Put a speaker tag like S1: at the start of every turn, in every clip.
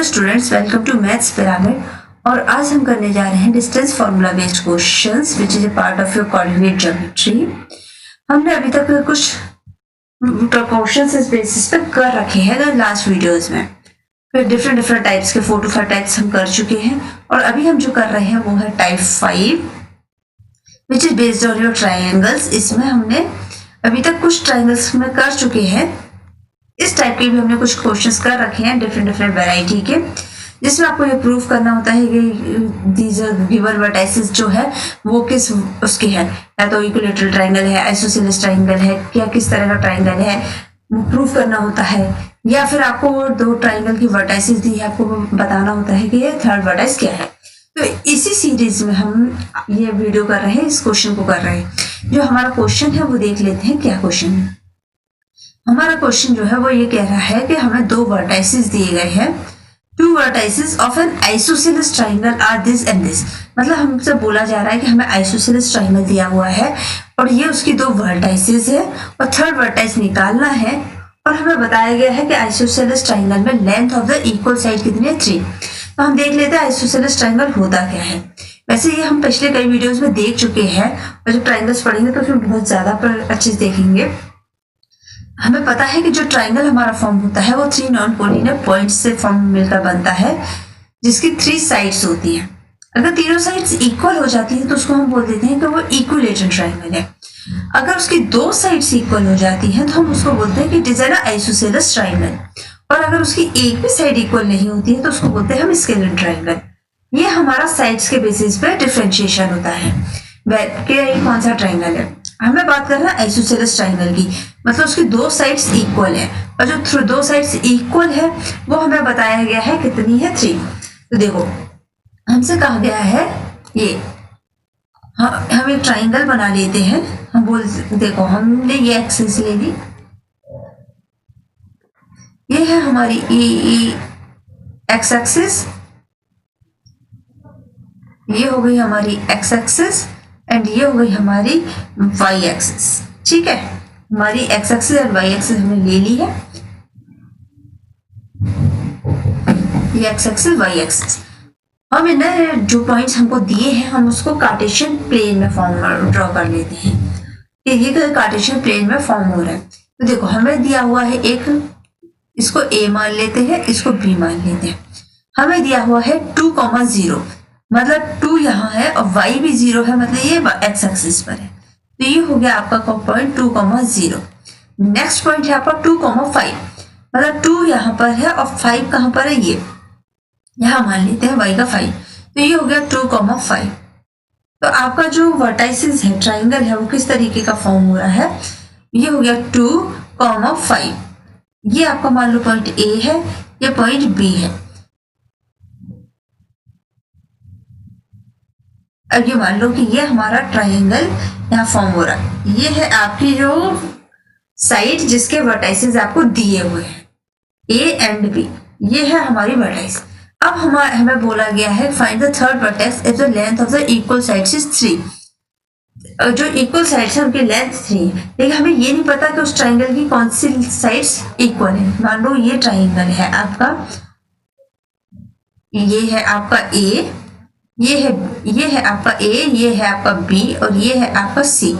S1: Hello students, welcome to maths pyramid. और आज हम करने जा रहे हैं distance formula based questions which is a part of your coordinate geometry. हमने अभी तक कुछ प्रिकॉशंस इस बेसिस पे कर रखे हैं लास्ट वीडियोस में। फिर डिफरेंट टाइप्स के 4 to 5 टाइप्स हम कर चुके हैं और अभी हम जो कर रहे हैं वो है type 5 which is based on your triangles. इसमें हमने अभी तक कुछ ट्राइंगल्स में कर चुके हैं। इस टाइप के भी हमने कुछ क्वेश्चंस कर रखे हैं डिफरेंट वैरायटी के, जिसमें आपको ये प्रूव करना होता है कि दीज गिवन वर्टाइसेस जो है वो किस उसके है, या तो इक्विलेटरल ट्राइंगल है, आइसोसेलेस ट्राइंगल है, या किस तरह का ट्राइंगल है वो प्रूव करना होता है। या फिर आपको दो ट्राइंगल की वर्टाइसेस दी है, आपको बताना होता है कि ये थर्ड वर्टाइस क्या है। तो इसी सीरीज में हम ये वीडियो कर रहे हैं, इस क्वेश्चन को कर रहे हैं। जो हमारा क्वेश्चन है वो देख लेते हैं क्या क्वेश्चन है। हमारा क्वेश्चन जो है वो ये कह रहा है कि हमें दो वर्टाइसेस दिए गए हैं। Two vertices of an isosceles triangle are this and this. मतलब हमसे बोला जा रहा है कि हमें आइसोसेलेस ट्राइंगल दिया हुआ है और ये उसकी दो वर्टाइसेस है और थर्ड वर्टाइस निकालना है। और हमें बताया गया है कि आइसोसेलेस ट्राइंगल में length of the equal side कितनी है, 3। तो हम देख लेते हैं आइसोसेलेस ट्राइंगल होता क्या है। वैसे ये हम पिछले कई वीडियोस में देख चुके हैं और जब ट्राइंगल्स पढ़ेंगे तो उसमें बहुत ज्यादा अच्छे से देखेंगे। हमें पता है कि जो ट्राइंगल हमारा फॉर्म होता है वो 3 नॉन कोलिनियर पॉइंट्स से फॉर्म मिलकर बनता है, जिसकी 3 साइड्स होती हैं। अगर तीनों साइड्स इक्वल हो जाती है तो उसको हम बोल देते हैं कि वो इक्विलेटरल ट्राइंगल है। अगर उसकी 2 साइड्स इक्वल हो जाती हैं तो हम उसको बोलते हैं कि it is an isosceles triangle. और अगर उसकी एक भी साइड इक्वल नहीं होती है तो उसको बोलते हैं हम स्केलर ट्राइंगल। ये हमारा साइड्स के बेसिस पे डिफरेंशिएशन होता है कि ये कौन सा ट्राइंगल है। हमें बात करना है आइसोसेलेस ट्राइंगल की, मतलब उसकी 2 साइड्स इक्वल है और जो 2 साइड्स इक्वल है वो हमें बताया गया है कितनी है, 3। तो देखो हमसे कहा गया है ये हम एक ट्राइंगल बना लेते हैं। हम बोल देखो हमने ये एक्सिस ले ली, ये है हमारी एक्स एक्सिस, ये हो गई हमारी एक्स एक्सिस एंड ये हो गई हमारी वाई एक्सिस। ठीक है, हमारी एक्स एक्सिस और वाई एक्सिस हमने ले ली है, ये एक्स एक्सिस वाई एक्सिस। हम इन्हें जो पॉइंट्स हमको दिए हैं हम उसको कार्टेशियन प्लेन में फॉर्म ड्रॉ कर लेते हैं कि ये कार्टेशियन प्लेन में फॉर्म हो रहा है। तो देखो हमें दिया हुआ है एक, इसको ए मान लेते हैं, इसको बी मान लेते हैं। हमें दिया हुआ है 2,0, मतलब 2 यहाँ है और y भी 0 है, मतलब ये x एक्सिस पर है। तो ये हो गया आपका पॉइंट 2,0। नेक्स्ट पॉइंट है आपका 2,5, मतलब 2 यहाँ पर है और 5 कहाँ पर है, ये यहाँ मान लेते हैं y का 5। तो ये हो गया 2,5। तो आपका जो वर्टाइसेस है ट्राइंगल है वो किस तरीके का फॉर्म हो रहा है, ये हो गया 2,5। ये आपका मान लो पॉइंट A है, ये पॉइंट B है। अब ये मान लो कि ये हमारा ट्राइंगल यहाँ फॉर्म हो रहा है। ये है आपकी जो साइड जिसके वर्टाइसेस आपको दिए हुए हैं A एंड B, ये है हमारी वर्टाइस। अब हमें बोला गया है find the third vertex if the length of the equal sides is 3। जो इक्वल साइड्स है उनकी लेंथ 3 है, लेकिन हमें ये नहीं पता कि उस ट्राइंगल की कौन सी साइड्स इक्वल है। मान लो ये ट्राइंगल है आपका, ये है आपका A, ये है आपका A, ये है आपका B और ये है आपका C।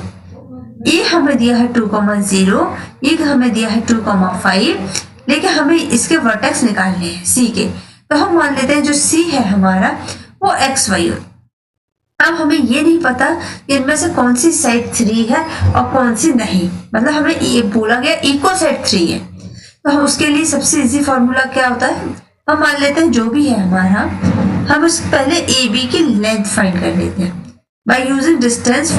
S1: A हमें दिया है 2,0, ये हमें दिया है 2,5, लेकिन हमें इसके वर्टेक्स निकालने हैं C के। तो हम मान लेते हैं जो C है हमारा वो XY। अब हमें ये नहीं पता कि इनमें से कौन सी साइड 3 है और कौन सी नहीं, मतलब हमें ये बोला गया इक्वल साइड 3 है। तो हम उसके लिए सबसे इजी फॉर्मूला क्या होता है, हम मान लेते हैं जो भी है हमारा, हम उससे पहले ए बी की लेंथ फाइंड कर लेते हैं बाय यूजिंग डिस्टेंस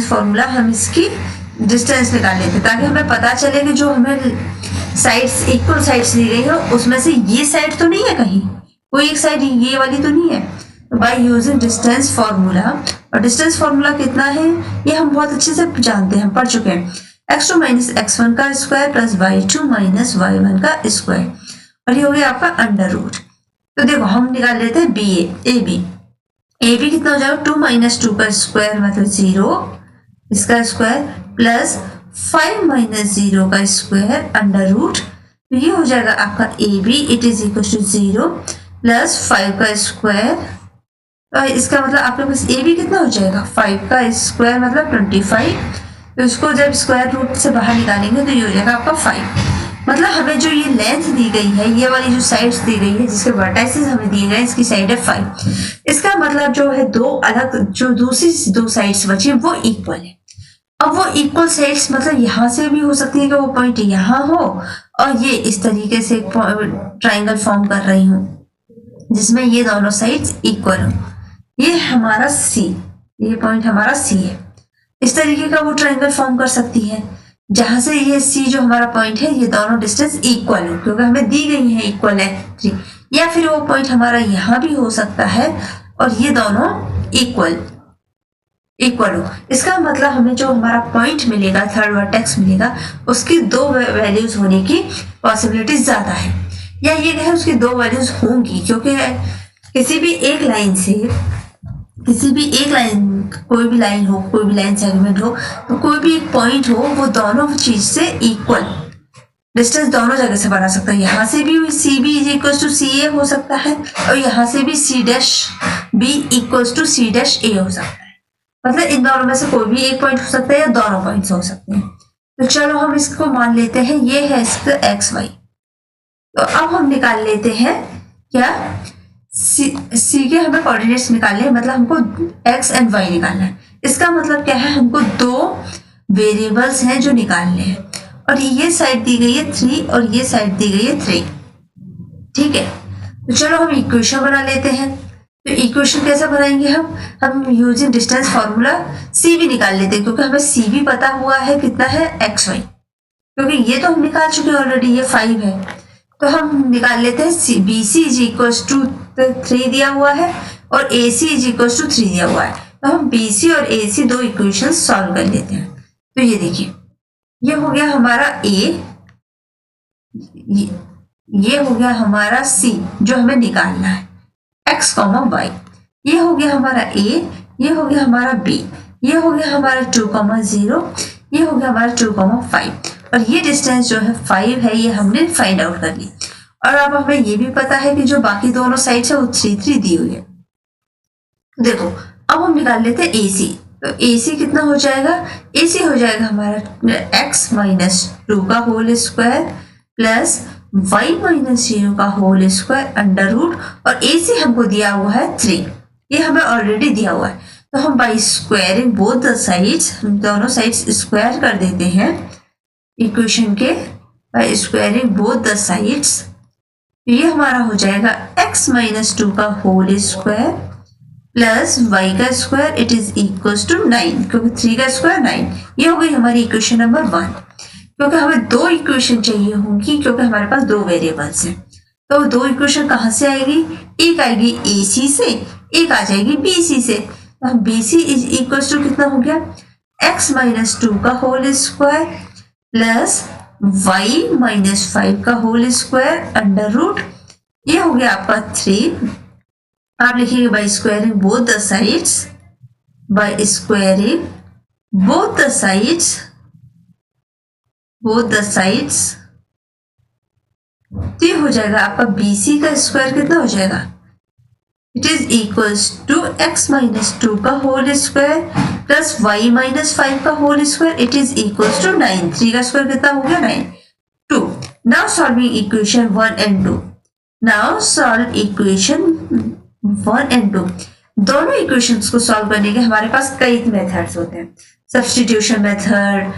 S1: फॉर्मूला। हम इसकी डिस्टेंस निकाल लेते हैं ताकि हमें पता चले कि जो हमें साइड्स इक्वल साइड्स दी गई है उसमें से ये साइड तो नहीं है, कहीं कोई एक साइड ये वाली तो नहीं है। बाय यूजिंग डिस्टेंस फॉर्मूला, और डिस्टेंस फॉर्मूला कितना है ये हम बहुत अच्छे से जानते हैं, पढ़ चुके हैं। x2 माइनस x1 का square plus y2 minus y1 का स्क्वायर, और ये हो गया आपका अंडर रूट। तो देखो हम निकाल लेते हैं ए बी कितना हो जाएगा, 2 माइनस 2 का स्क्वायर मतलब 0 इसका स्क्वायर प्लस 5 माइनस 0 का स्क्वायर अंडर रूट, तो ये हो जाएगा आपका A B, it is equal to 0 plus 5 का स्क्वायर, तो इसका मतलब आपके पास ए बी कितना हो जाएगा 5 का स्क्वायर मतलब 25, तो इसको जब स्क्वायर रूट से बाहर निकालेंगे तो ये हो जाएगा आपका 5। मतलब हमें जो ये लेंथ दी गई है, ये वाली जो साइड्स दी गई है जिसके वर्टाइसेस हमें दिए गए, इसकी साइड है 5। इसका मतलब जो है दो अलग जो दूसरी दो साइड्स बची वो इक्वल है। अब वो इक्वल साइड्स मतलब यहाँ से भी हो सकती है कि वो पॉइंट यहाँ हो और ये इस तरीके से ट्राइंगल फॉर्म कर रही हूँ जिसमें ये दोनों साइड्स इक्वल हो। ये हमारा सी, ये पॉइंट हमारा सी है। इस तरीके का वो ट्राइंगल फॉर्म कर सकती है जहां से ये सी जो हमारा पॉइंट है ये दोनों डिस्टेंस इक्वल हो, क्योंकि हमें दी गई है इक्वल है 3। या फिर वो पॉइंट हमारा यहाँ भी हो सकता है और ये दोनों इक्वल हो। इसका मतलब हमें जो हमारा पॉइंट मिलेगा, थर्ड वर्टेक्स मिलेगा, उसकी दो वैल्यूज होने की पॉसिबिलिटी ज्यादा है, या ये कहे उसकी दो वैल्यूज होंगी, क्योंकि किसी भी एक लाइन कोई भी लाइन हो, कोई भी लाइन सेगमेंट हो, तो कोई भी एक पॉइंट हो, वो दोनों चीज से इक्वल डिस्टेंस दोनों जगह से बना सकता है। यहाँ से भी C B is equal to C A हो सकता है और यहाँ से भी C dash B equal to C dash A हो सकता है। मतलब इन दोनों में से कोई भी एक पॉइंट हो सकता है या दोनों पॉइंट्स हो सकते हैं। तो चलो हम इसको मान लेते हैं ये है इसका एक्स वाई। तो अब हम निकाल लेते हैं क्या, सी के हमें कोऑर्डिनेट्स निकालने हैं, मतलब हमको एक्स एंड वाई निकालना है। इसका मतलब क्या है, हमको दो वेरिएबल्स हैं जो निकालने हैं और ये साइड दी गई है 3 और ये साइड दी गई है 3। ठीक है, तो चलो हम इक्वेशन बना लेते हैं। तो इक्वेशन कैसे बनाएंगे हम यूजिंग डिस्टेंस फॉर्मूला सी भी निकाल लेते हैं, क्योंकि हमें सी भी पता हुआ है कितना है एक्स वाई, क्योंकि ये तो हम निकाल चुके हैं ऑलरेडी, ये 5 है। तो हम निकाल लेते हैं B C is equal to 3 दिया हुआ है और A C is equal to 3 दिया हुआ है। तो हम बी सी और ए सी दो इक्वेशन सॉल्व कर लेते हैं। तो ये देखिए, ये हो गया हमारा ए, ये हो गया हमारा सी जो हमें निकालना है, एक्स कॉमा वाई। ये हो गया हमारा ए, ये हो गया हमारा बी, ये हो गया हमारा 2,0, ये हो गया हमारा 2,5 और ये डिस्टेंस जो है 5 है, ये हमने फाइंड आउट कर ली। और अब हमें ये भी पता है कि जो बाकी दोनों साइड्स है वो 3 दी हुई है। देखो अब हम निकाल लेते हैं ए सी। तो ए सी कितना हो जाएगा, ए सी हो जाएगा हमारा एक्स माइनस 2 का whole square plus y minus 0 का होल स्क्वायर अंडर रूट, और ए सी हमको दिया हुआ है 3, ये हमें ऑलरेडी दिया हुआ है। तो हम by squaring both the sides, हम दोनों साइड्स स्क्वायर कर देते हैं इक्वेशन के, by squaring both the sides. तो ये हमारा हो जाएगा x माइनस 2 का होल स्क्वायर प्लस y का square, it is equal to 9, क्योंकि 3 का स्क्वायर 9। ये हो गई हमारी इक्वेशन नंबर 1, क्योंकि हमें दो इक्वेशन चाहिए होंगी, क्योंकि हमारे पास दो वेरिएबल्स हैं। तो दो इक्वेशन कहाँ से आएगी, एक आएगी ए सी से, एक आ जाएगी बी सी से। तो हम B C is equal to कितना हो गया, x माइनस 2 का whole square plus y minus 5 का होल स्क्वायर अंडर रूट, ये हो गया आपका 3। आप लिखिएगा by squaring both the sides, by squaring both the sides, तो ये हो जाएगा आपका BC का स्क्वायर कितना हो जाएगा, it is equals to x minus 2 का whole square plus y minus 5 का whole square, it is equals to 9। 3 का स्क्वायर कितना हो गया 9। 2। Now solving equation 1 and 2। Now solve equation 1 and 2। दोनों इक्वेशंस को सॉल्व करने के हमारे पास कई मेथड्स होते हैं, substitution method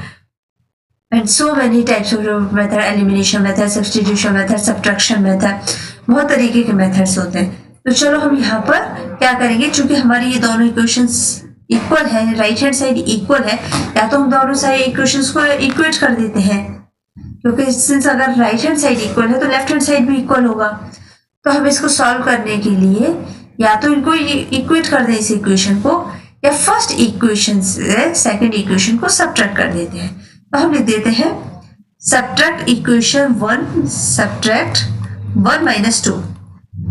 S1: and so many types of method, elimination method, substitution method, subtraction method, बहुत तरीके के मेथड्स होते हैं। तो चलो हम यहाँ पर क्या करेंगे, चूंकि हमारी ये दोनों इक्वेशंस इक्वल है, राइट हैंड साइड इक्वल है, या तो हम दोनों साइड इक्वेशंस को इक्वेट कर देते हैं, क्योंकि सिंस अगर राइट हैंड साइड इक्वल है तो लेफ्ट हैंड साइड भी इक्वल होगा। तो हम इसको सॉल्व करने के लिए या तो इनको इक्वेट कर दें इस इक्वेशन को, या फर्स्ट इक्वेशन से सेकंड इक्वेशन को सब्ट्रैक्ट कर देते हैं। तो हम लिख देते हैं subtract equation 1, subtract 1 minus 2।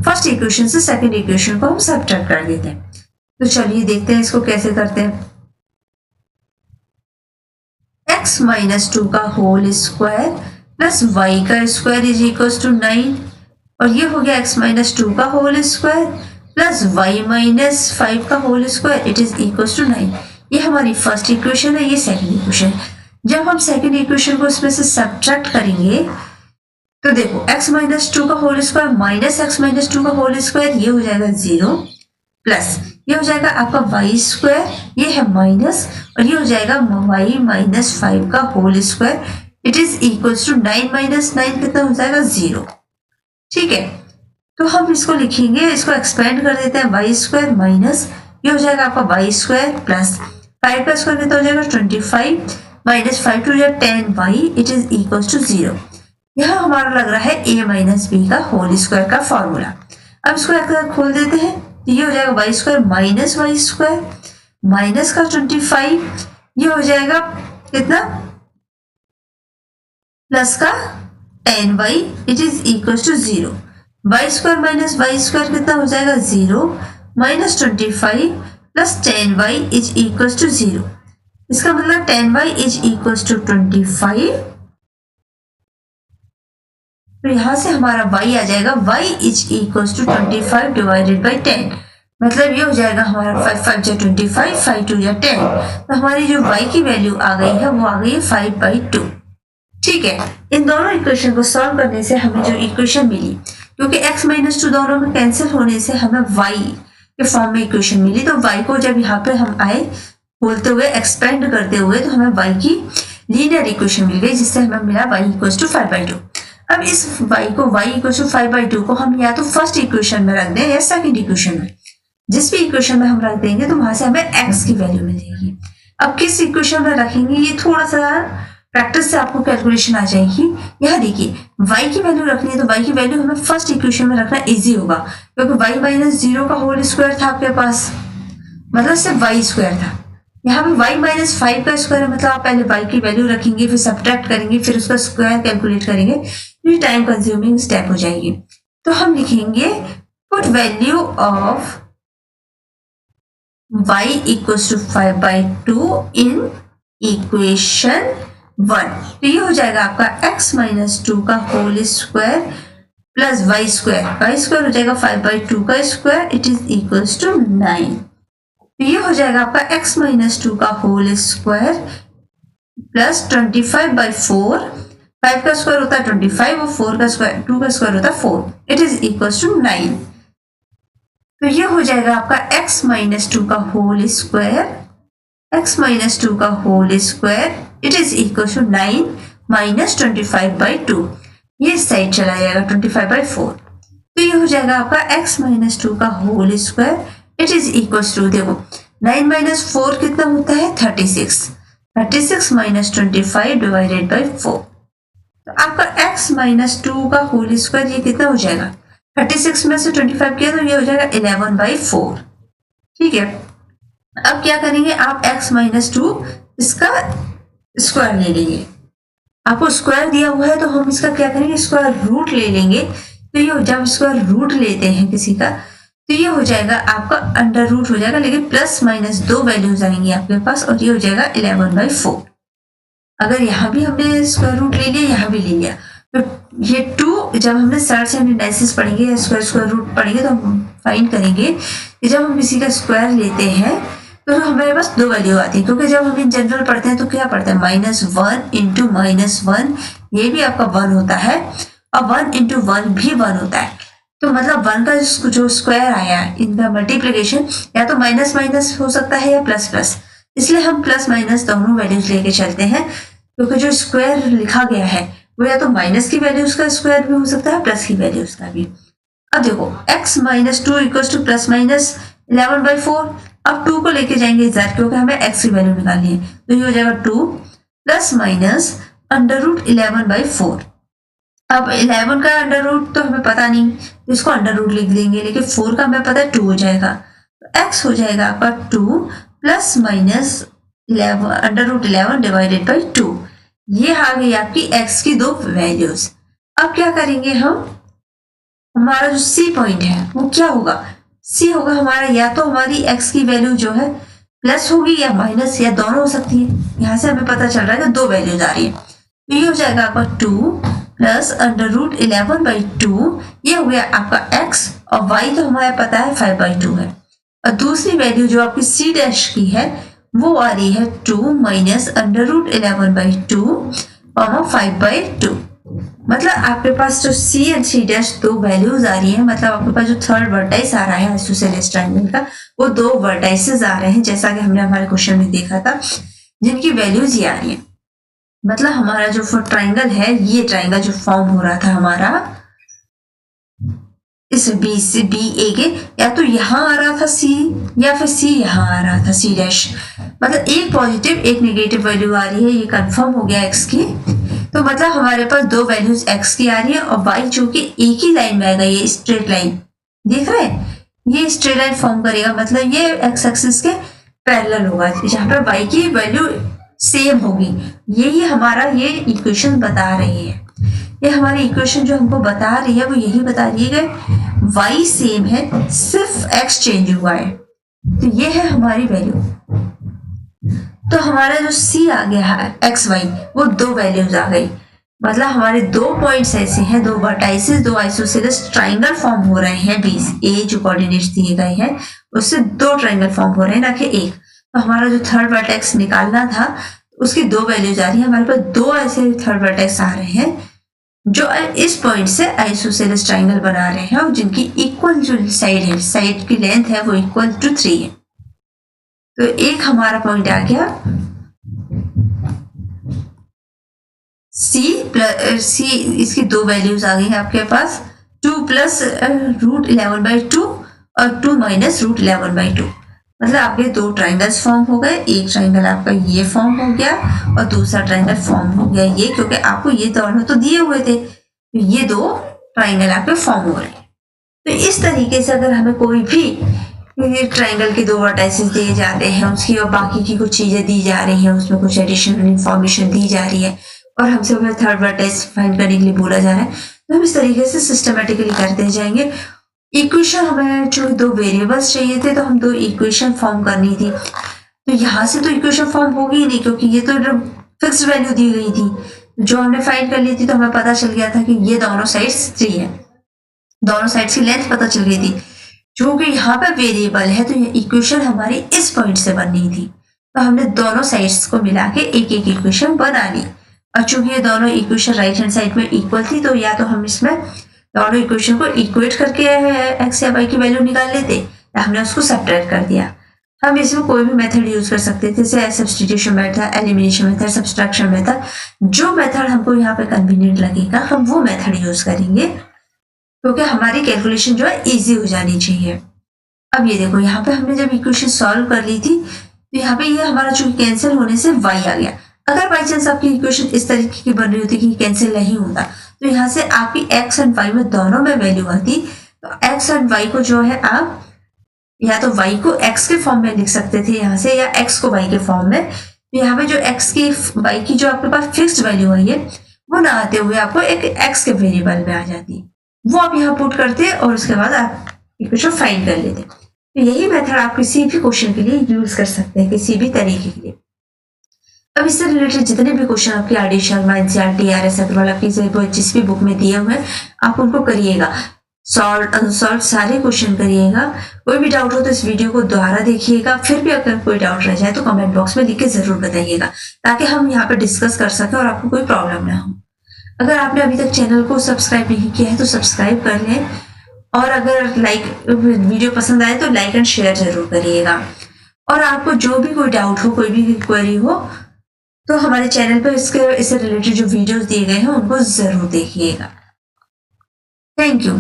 S1: First equation से सेकंड इक्वेशन को हम सब्ट्रैक्ट कर देते हैं। तो चलिए देखते हैं इसको कैसे करते हैं। x माइनस 2 का होल स्क्वायर प्लस y का स्क्वायर इज इक्वल टू 9, और ये हो गया x माइनस 2 का whole square plus y minus 5 का whole square it is equal to 9। ये हमारी फर्स्ट इक्वेशन है, ये सेकंड इक्वेशन। जब हम सेकंड इक्वेशन को इसमें से सब्ट्रैक्ट करेंगे तो देखो x माइनस 2 का whole square minus x minus 2 का होल स्क्वायर ये हो जाएगा 0, प्लस ये हो जाएगा आपका y स्क्वायर, ये है माइनस, और ये हो जाएगा y माइनस 5 का whole square it is equal to 9 minus 9 कितना हो जाएगा 0। ठीक है, तो हम इसको लिखेंगे, इसको एक्सपेंड कर देते हैं, y स्क्वायर माइनस ये हो जाएगा आपका y स्क्वायर प्लस 5 का स्क्वायर कितना हो जाएगा 25 minus 5 to 10y it is equal to 0। यहाँ हमारा लग रहा है a माइनस बी का होल स्क्वायर का फॉर्मूला। अब इसको एक खोल देते हैं, तो ये हो जाएगा y square minus y square minus का 25, ये हो जाएगा कितना प्लस का 10y it is equal to 0। y square minus y square कितना हो जाएगा 0 minus 25 plus 10y is equal to 0। इसका मतलब 10y इज इक्वल टू 25, तो यहां से हमारा y आ जाएगा y is equal to 25 divided by 10, मतलब ये हो जाएगा हमारा 5 5 जा 25 5 2 जा 10, तो हमारी जो y की वैल्यू आ गई है वो आ गई है 5/2। ठीक है, इन दोनों इक्वेशन को सॉल्व करने से हमें जो इक्वेशन मिली, क्योंकि x माइनस 2 दोनों में कैंसिल होने से हमें y के फॉर्म में इक्वेशन मिली, तो y को जब यहाँ पे हम आए बोलते हुए एक्सपेंड करते हुए तो हमें y की लीनियर इक्वेशन मिल गई, जिससे हमें मिला y इक्वल टू 5/2। अब इस y को y इक्वल टू 5/2 को हम या तो फर्स्ट इक्वेशन में रख दें या सेकंड इक्वेशन में, जिस भी इक्वेशन में हम रख देंगे तो वहां से हमें x की वैल्यू मिलेगी। अब किस इक्वेशन में रखेंगे ये थोड़ा सा प्रैक्टिस से आपको कैलकुलेशन आ जाएगी। यहाँ देखिए y की वैल्यू रखनी है तो y की वैल्यू हमें फर्स्ट इक्वेशन में रखना इजी होगा, क्योंकि y माइनस 0 का होल स्क्वायर था आपके पास, मतलब सिर्फ y स्क्वायर था। यहाँ पे y माइनस 5 का स्क्वायर है, मतलब आप पहले y की वैल्यू रखेंगे, फिर सब्ट्रैक्ट करेंगे, फिर उसका स्क्वायर कैलकुलेट करेंगे, ये टाइम कंज्यूमिंग स्टेप हो जाएगी। तो हम लिखेंगे put value of y equals to 5/2 in equation 1, तो ये हो जाएगा आपका x माइनस 2 का whole square plus y square हो जाएगा 5/2 का square it is equals to 9, तो ये हो जाएगा आपका x माइनस 2 का होल स्क्वायर प्लस 25/4, 5 का स्क्वायर होता है 25 और 4 का स्क्वायर 2 का स्क्वायर होता है 4 इट इज इक्वल्स टू 9, तो ये हो जाएगा आपका x माइनस 2 का whole square it is equal to 9 minus 25/2, ये साइड चला जाएगा 25/4, तो ये हो जाएगा आपका x माइनस 2 का whole square it is equal to, देखो 9 माइनस 4 कितना होता है 36 माइनस 25 डिवाइडेड बाई 4, तो आपका x माइनस 2 का होल स्क्वायर ये कितना हो जाएगा 36 में से 25 किया तो ये हो जाएगा 11/4। ठीक है, अब क्या करेंगे आप x माइनस 2 इसका स्क्वायर ले लेंगे, आपको स्क्वायर दिया हुआ है तो हम इसका क्या करेंगे स्क्वायर रूट ले लेंगे, तो ये जब स्क्वायर रूट लेते हैं किसी का तो ये हो जाएगा आपका अंडर रूट हो जाएगा, लेकिन प्लस माइनस 2 वैल्यूज आएंगी आपके पास और ये हो जाएगा 11/4। अगर यहाँ भी हमने स्क्वायर रूट ले लिया यहाँ भी ले लिया तो ये 2 जब हमने सर्च एंड एनालिसिस पढ़ेंगे या स्क्वायर रूट पढ़ेंगे तो हम फाइंड करेंगे कि जब हम किसी का स्क्वायर लेते हैं तो हमारे पास 2 वैल्यू आती है, क्योंकि जब हम इन जनरल पढ़ते हैं तो क्या पढ़ते हैं -1 इंटू -1 ये भी आपका 1 होता है और 1 इंटू 1 भी 1 होता है, तो मतलब 1 का जो स्क्वायर आया इनका मल्टीप्लीकेशन या तो माइनस माइनस हो सकता है या प्लस प्लस, इसलिए हम प्लस माइनस दोनों वैल्यूज लेके चलते हैं, क्योंकि जो स्क्वायर लिखा गया है वो या तो माइनस की वैल्यू उसका स्क्वायर भी हो सकता है प्लस की वैल्यू उसका भी। अब देखो x minus 2 equals two plus minus 11/4, अब 2 को लेके जाएंगे इधर क्योंकि हमें x की वैल्यू निकालनी है, तो ये हो जाएगा 2 प्लस माइनस अंडर रूट 11/4। अब 11 का अंडर रूट तो हमें पता नहीं तो इसको अंडर रूट लिख देंगे, लेकिन 4 का हमें पता है 2 हो जाएगा, तो x हो जाएगा आपका 2 plus minus 11 under root 11 divided by 2, ये आ गई आपकी x की 2 वैल्यूज। अब क्या करेंगे हम, हमारा जो C पॉइंट है वो क्या होगा, C होगा हमारा या तो हमारी x की वैल्यू जो है प्लस होगी या माइनस या दोनों हो सकती है। यहाँ से हमें पता चल रहा है कि दो वैल्यूज आ रही है, तो ये हो जाएगा आपका 2 प्लस √11/2, ये हो गया आपका x, और y तो हमें पता है 5/2 है। और दूसरी वैल्यू जो आपकी c डैश की है वो आ रही है 2 माइनस √11/2 5/2। मतलब आपके पास जो c एंड c डैश दो वैल्यूज आ रही है, मतलब आपके पास जो थर्ड वर्टाइस आ रहा है आइसोसेलेस ट्रायंगल का, वो दो वर्टाइसेस आ रहे हैं, जैसा कि हमने हमारे क्वेश्चन में देखा था, जिनकी वैल्यूज ये आ रही है। मतलब हमारा जो ट्रायंगल है, ये ट्रायंगल जो फॉर्म हो रहा था हमारा इस बी से बी ए के, या तो यहाँ आ रहा था सी, या फिर सी यहाँ आ रहा था सी डैश। मतलब एक पॉजिटिव एक नेगेटिव वैल्यू आ रही है, ये कंफर्म हो गया एक्स की। तो मतलब हमारे पास दो वैल्यूज एक्स की आ रही है, और वाई जो कि एक ही लाइन में आएगा, ये स्ट्रेट लाइन देख रहे हैं, ये स्ट्रेट लाइन फॉर्म करेगा, मतलब ये एक्स एक्सिस के पैरेलल होगा, जहाँ पे वाई की वैल्यू सेम होगी। यही हमारा ये इक्वेशन बता रही है। ये हमारी इक्वेशन जो हमको बता रही है वो यही बता रही है कि y सेम है, सिर्फ x चेंज हुआ है। तो ये है हमारी वैल्यू। तो हमारा जो c आ गया है एक्स वाई, वो दो वैल्यूज आ गई। मतलब हमारे दो पॉइंट्स ऐसे हैं, दो वर्टाइसेस, दो आइसोसेलेस ट्राइंगल फॉर्म हो रहे हैं, बीस ए जो कोऑर्डिनेट्स दिए गए हैं उससे दो ट्राइंगल फॉर्म हो रहे हैं, ना कि एक। तो हमारा जो थर्ड वर्टेक्स निकालना था उसकी दो वैल्यूज आ रही है। हमारे पास दो ऐसे थर्ड वर्टेक्स आ रहे हैं जो इस पॉइंट से आइसोसेलेस ट्रायंगल बना रहे हैं, और जिनकी इक्वल जो साइड है, साइड की लेंथ है वो इक्वल टू 3 है। तो एक हमारा पॉइंट आ गया C, इसकी दो वैल्यूज आ गई आपके पास, 2 प्लस √11/2 और 2 माइनस √11/2। मतलब आपके दो ट्राइंगल्स फॉर्म हो गए, एक ट्राइंगल आपका ये फॉर्म हो गया और दूसरा ट्राइंगल फॉर्म हो गया ये, क्योंकि आपको ये दोनों तो दिए हुए थे, तो ये दो ट्राइंगल आपके फॉर्म हो रहे हैं। तो इस तरीके से अगर हमें कोई भी ट्राइंगल के दो वर्टाइसेस दिए जाते हैं, उसकी और बाकी की कुछ चीजें दी जा रही हैं, उसमें कुछ एडिशनल इंफॉर्मेशन दी जा रही है, और हमसे थर्ड वर्टाइस फाइंड करने के लिए बोला जा रहा है, तो हम इस तरीके से सिस्टमेटिकली करते जाएंगे। इक्वेशन हमें जो दो वेरिएबल्स चाहिए थे, तो हम दो इक्वेशन फॉर्म करनी थी। तो यहाँ से तो इक्वेशन फॉर्म होगी ही नहीं, क्योंकि ये तो फिक्स्ड वैल्यू दी गई थी। जो हमने फाइंड कर ली थी, तो हमें पता चल गया था कि ये दोनों साइड्स 3 है, दोनों साइड्स की लेंथ पता चल गई थी। जो कि यहाँ पे वेरिएबल है, तो ये इक्वेशन हमारी इस पॉइंट से बननी थी, तो हमने दोनों साइड्स को मिला के एक एक इक्वेशन बना ली। और चूंकि ये दोनों इक्वेशन राइट हैंड साइड में इक्वल थी, तो या तो हम इसमें दोनों इक्वेशन को इक्वेट करके एक्स या वाई की वैल्यू निकाल लेते, या हमने उसको सब्ट्रैक्ट कर दिया। हम इसमें कोई भी मेथड यूज कर सकते थे, जैसे substitution method, elimination method, subtraction method. जो मेथड हमको यहाँ पे कन्वीनियंट लगेगा हम वो मेथड यूज करेंगे, क्योंकि हमारी कैलकुलेशन जो है इजी हो जानी चाहिए। अब ये देखो, यहाँ पे हमने जब इक्वेशन सॉल्व कर ली थी, तो यहाँ पे ये हमारा जो कैंसिल होने से y आ गया। अगर बाई चांस आपकी इक्वेशन इस तरीके की बन रही होती कि कैंसिल नहीं होता, तो यहाँ से आपकी x एंड y में दोनों में वैल्यू आती। तो x एंड y को जो है आप या तो y को x के फॉर्म में लिख सकते थे यहाँ से, या x को y के फॉर्म में। तो यहाँ पे जो x की y की जो आपके पास फिक्स्ड वैल्यू आई है, वो ना आते हुए आपको एक x के वेरिएबल में आ जाती है, वो आप यहाँ पुट करते और उसके बाद आप इक्वेशन फाइंड कर लेते। तो यही मेथड आप किसी भी क्वेश्चन के लिए यूज कर सकते हैं, किसी भी तरीके के लिए। अब इससे रिलेटेड जितने भी क्वेश्चन आपके RD Sharma, NCERT, RS Agarwal आपकी जिस भी बुक में दिए हुए हैं, आप उनको करिएगा, सॉल्व सारे क्वेश्चन करिएगा। कोई भी डाउट हो तो इस वीडियो को दोबारा देखिएगा, फिर भी अगर कोई डाउट रह जाए तो कमेंट बॉक्स में लिख के जरूर बताइएगा, ताकि हम यहाँ पे डिस्कस कर सकें और आपको कोई प्रॉब्लम ना हो। अगर आपने अभी तक चैनल को सब्सक्राइब नहीं किया है तो सब्सक्राइब कर लें, और अगर वीडियो पसंद आए तो लाइक एंड शेयर जरूर करिएगा। और आपको जो भी कोई डाउट हो, कोई भी क्वेरी हो, तो हमारे चैनल पर इससे रिलेटेड जो वीडियोस दिए गए हैं उनको जरूर देखिएगा। Thank you.